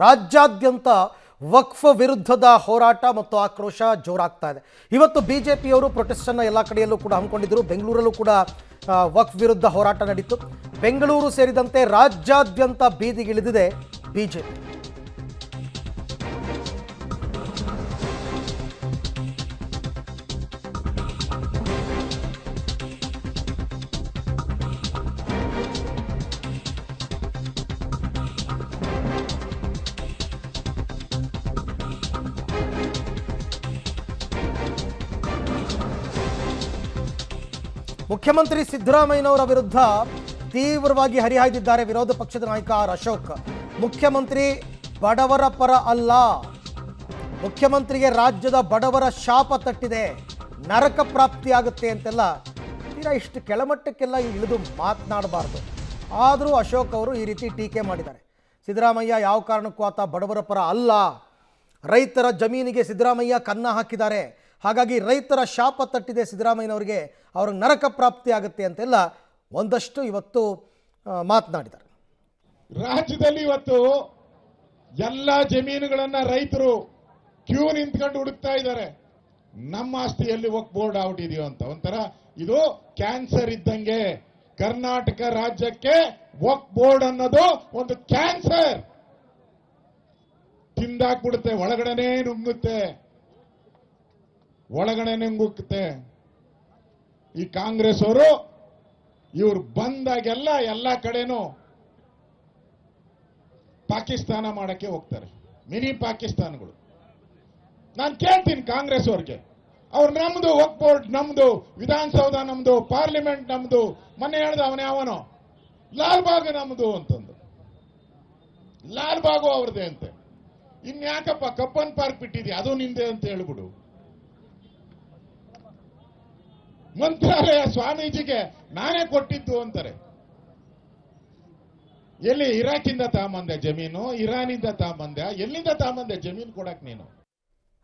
ರಾಜ್ಯಾದ್ಯಂತ ವಕ್ಫ್ ವಿರುದ್ಧದ ಹೋರಾಟ ಮತ್ತು ಆಕ್ರೋಶ ಜೋರಾಗ್ತಾ ಇದೆ. ಇವತ್ತು ಬಿಜೆಪಿಯವರು ಪ್ರೊಟೆಸ್ಟನ್ನು ಎಲ್ಲ ಕಡೆಯಲ್ಲೂ ಕೂಡ ಹಮ್ಮಿಕೊಂಡಿದ್ದರು. ಬೆಂಗಳೂರಲ್ಲೂ ಕೂಡ ವಕ್ಫ್ ವಿರುದ್ಧ ಹೋರಾಟ ನಡೀತು. ಬೆಂಗಳೂರು ಸೇರಿದಂತೆ ರಾಜ್ಯಾದ್ಯಂತ ಬೀದಿಗಿಳಿದಿದೆ ಬಿಜೆಪಿ. ಮುಖ್ಯಮಂತ್ರಿ ಸಿದ್ದರಾಮಯ್ಯನವರ ವಿರುದ್ಧ ತೀವ್ರವಾಗಿ ಹರಿಹಾಯ್ದಿದ್ದಾರೆ ವಿರೋಧ ಪಕ್ಷದ ನಾಯಕ ಆರ್ ಅಶೋಕ್. ಮುಖ್ಯಮಂತ್ರಿ ಬಡವರ ಪರ ಅಲ್ಲ, ಮುಖ್ಯಮಂತ್ರಿಗೆ ರಾಜ್ಯದ ಬಡವರ ಶಾಪ ತಟ್ಟಿದೆ, ನರಕ ಪ್ರಾಪ್ತಿಯಾಗುತ್ತೆ ಅಂತೆಲ್ಲ ತೀರಾ ಇಷ್ಟು ಕೆಳಮಟ್ಟಕ್ಕೆಲ್ಲ ಇಳಿದು ಮಾತನಾಡಬಾರ್ದು. ಆದರೂ ಅಶೋಕ್ ಅವರು ಈ ರೀತಿ ಟೀಕೆ ಮಾಡಿದ್ದಾರೆ. ಸಿದ್ದರಾಮಯ್ಯ ಯಾವ ಕಾರಣಕ್ಕೂ ಆತ ಬಡವರ ಪರ ಅಲ್ಲ, ರೈತರ ಜಮೀನಿಗೆ ಸಿದ್ದರಾಮಯ್ಯ ಕನ್ನ ಹಾಕಿದ್ದಾರೆ, ಹಾಗಾಗಿ ರೈತರ ಶಾಪ ತಟ್ಟಿದೆ ಸಿದ್ದರಾಮಯ್ಯನವರಿಗೆ, ಅವ್ರಿಗೆ ನರಕ ಪ್ರಾಪ್ತಿ ಆಗುತ್ತೆ ಅಂತೆಲ್ಲ ಒಂದಷ್ಟು ಇವತ್ತು ಮಾತನಾಡಿದ್ದಾರೆ. ರಾಜ್ಯದಲ್ಲಿ ಇವತ್ತು ಎಲ್ಲ ಜಮೀನುಗಳನ್ನ ರೈತರು ಕ್ಯೂ ನಿಂತ್ಕೊಂಡು ಹುಡುಕ್ತಾ ಇದ್ದಾರೆ. ನಮ್ಮ ಆಸ್ತಿಯಲ್ಲಿ ವಕ್ಫ್ ಬೋರ್ಡ್ ಔಟ್ ಇದೆಯೋ ಅಂತ. ಒಂಥರ ಇದು ಕ್ಯಾನ್ಸರ್ ಇದ್ದಂಗೆ. ಕರ್ನಾಟಕ ರಾಜ್ಯಕ್ಕೆ ವಕ್ಫ್ ಬೋರ್ಡ್ ಅನ್ನೋದು ಒಂದು ಕ್ಯಾನ್ಸರ್. ತಿಂದಾಕ್ಬಿಡುತ್ತೆ, ಒಳಗಡೆನೇ ನುಂಗುತ್ತೆ. ಈ ಕಾಂಗ್ರೆಸ್ ಅವರು ಇವ್ರು ಬಂದಾಗೆಲ್ಲ ಎಲ್ಲ ಕಡೆನೂ ಪಾಕಿಸ್ತಾನ ಮಾಡಕ್ಕೆ ಹೋಗ್ತಾರೆ, ಮಿನಿ ಪಾಕಿಸ್ತಾನಗಳು. ನಾನು ಕೇಳ್ತೀನಿ ಕಾಂಗ್ರೆಸ್ ಅವ್ರಿಗೆ, ಅವ್ರು ನಮ್ದು ವಕ್ಫ್ ಬೋರ್ಡ್ ನಮ್ದು, ವಿಧಾನಸೌಧ ನಮ್ದು, ಪಾರ್ಲಿಮೆಂಟ್ ನಮ್ದು, ಮೊನ್ನೆ ಹೇಳ್ದ ಅವನೋ ಲಾಲ್ಬಾಗ್ ನಮ್ದು ಅಂತಂದು. ಲಾಲ್ಬಾಗು ಅವ್ರದೇ ಅಂತೆ. ಇನ್ಯಾಕಪ್ಪ ಕಬ್ಬನ್ ಪಾರ್ಕ್ ಬಿಟ್ಟಿದ್ಯಾ, ಅದು ನಿಂದೆ ಅಂತ ಹೇಳ್ಬಿಡು. ಮಂತ್ರಾಲಯ ಸ್ವಾಮೀಜಿಗೆ ನಾನೇ ಕೊಟ್ಟಿದ್ದು ಅಂತಾರೆ. ಎಲ್ಲಿ ಇರಾಕಿಂದ ತಾಂಬಂದೆ ಜಮೀನು, ಇರಾನಿಂದ ತಾಂಬಂದೆ, ಎಲ್ಲಿಂದ ತಾಂಬಂದೆ ಜಮೀನು ಕೊಡಕ್ ನೀನು?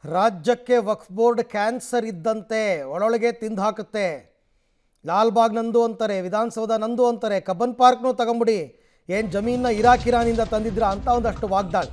ರಾಜ್ಯಕ್ಕೆ ವಕ್ಫ್ ಬೋರ್ಡ್ ಕ್ಯಾನ್ಸರ್ ಇದ್ದಂತೆ, ಒಳೊಳಗೆ ತಿಂದು ಹಾಕುತ್ತೆ. ಲಾಲ್ಬಾಗ್ ನಂದು ಅಂತಾರೆ, ವಿಧಾನಸೌಧ ನಂದು ಅಂತಾರೆ, ಕಬ್ಬನ್ ಪಾರ್ಕ್ನೂ ತಗೊಂಬಿಡಿ, ಏನು ಜಮೀನ ಇರಾನಿಂದ ತಂದಿದ್ರ ಅಂತ ಒಂದಷ್ಟು ವಾಗ್ದಾಳಿ.